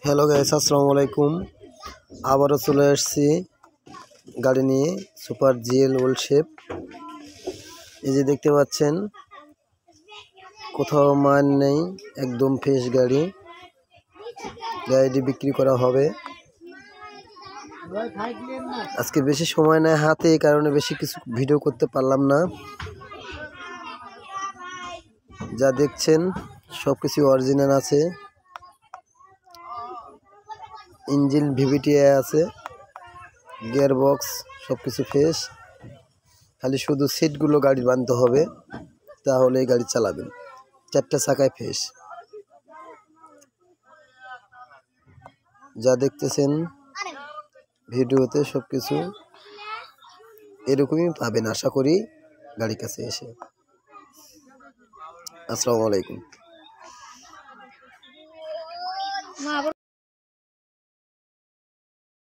Hello guys, আসসালামু আলাইকুম। আবারও চলে আসছি গাড়ি নিয়ে, সুপার জিএল ওল্ড শেপ। এই যে দেখতে পাচ্ছেন, কোথাও মান নেই, একদম ফ্রেশ গাড়ি। গাড়িটি বিক্রি করা হবে। আজকে বেশি সময় নেয় হাতে, এই কারণে বেশি কিছু ভিডিও করতে পারলাম না। যা দেখছেন সব কিছু অরিজিনাল আছে। ইঞ্জিন ভিভিটিআই আছে, গিয়ার বক্স সব কিছু ফ্রেশ। খালি শুধু সিটগুলো গাড়ির বানতে হবে, তাহলে গাড়ি চালাবেন। 4টা চাকায় ফ্রেশ। যা দেখতেছেন ভিডিওতে সব কিছু এরকমই পাবেন আশা করি গাড়ির কাছে এসে। আসসালামু আলাইকুম।